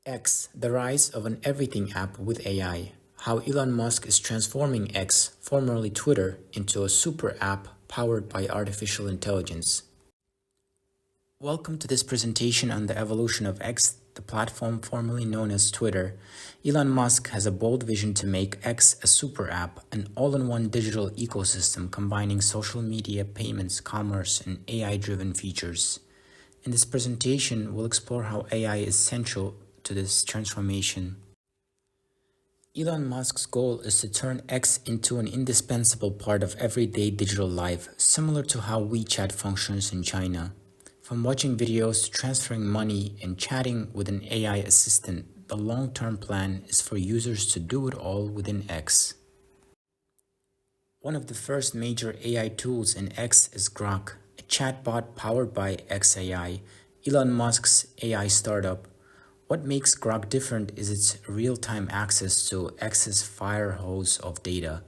X, the rise of an everything app with AI. How Elon Musk is transforming X, formerly Twitter, into a super app powered by artificial intelligence. Welcome to this presentation on the evolution of X, the platform formerly known as Twitter. Elon Musk has a bold vision to make X a super app, an all-in-one digital ecosystem combining social media, payments, commerce, and AI-driven features. In this presentation, we'll explore how AI is central to this transformation. Elon Musk's goal is to turn X into an indispensable part of everyday digital life, similar to how WeChat functions in China. From watching videos to transferring money and chatting with an AI assistant, the long-term plan is for users to do it all within X. One of the first major AI tools in X is Grok, a chatbot powered by XAI, Elon Musk's AI startup. What makes Grok different is its real-time access to X's fire hose of data.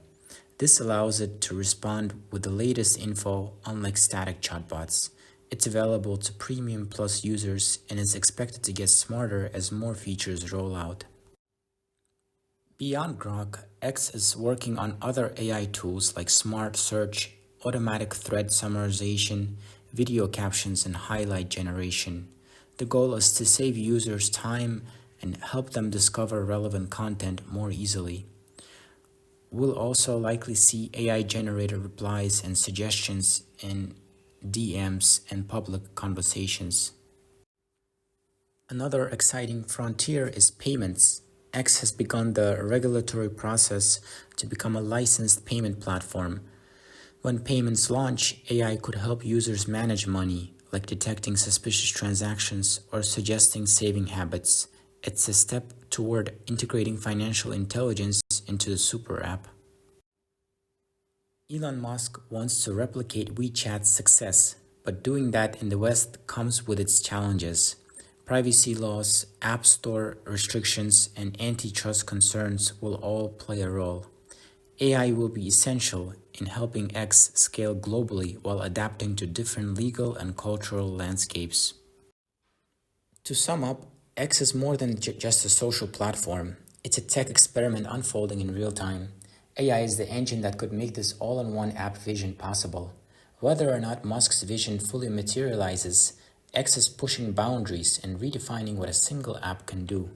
This allows it to respond with the latest info, unlike static chatbots. It's available to Premium Plus users and is expected to get smarter as more features roll out. Beyond Grok, X is working on other AI tools like Smart Search, automatic thread summarization, video captions, and highlight generation. The goal is to save users time and help them discover relevant content more easily. We'll also likely see AI-generated replies and suggestions in DMs and public conversations. Another exciting frontier is payments. X has begun the regulatory process to become a licensed payment platform. When payments launch, AI could help users manage money, like detecting suspicious transactions or suggesting saving habits. It's a step toward integrating financial intelligence into the super app. Elon Musk wants to replicate WeChat's success, but doing that in the West comes with its challenges. Privacy laws, app store restrictions, and antitrust concerns will all play a role. AI will be essential in helping X scale globally while adapting to different legal and cultural landscapes. To sum up, X is more than just a social platform. It's a tech experiment unfolding in real time. AI is the engine that could make this all-in-one app vision possible. Whether or not Musk's vision fully materializes, X is pushing boundaries and redefining what a single app can do.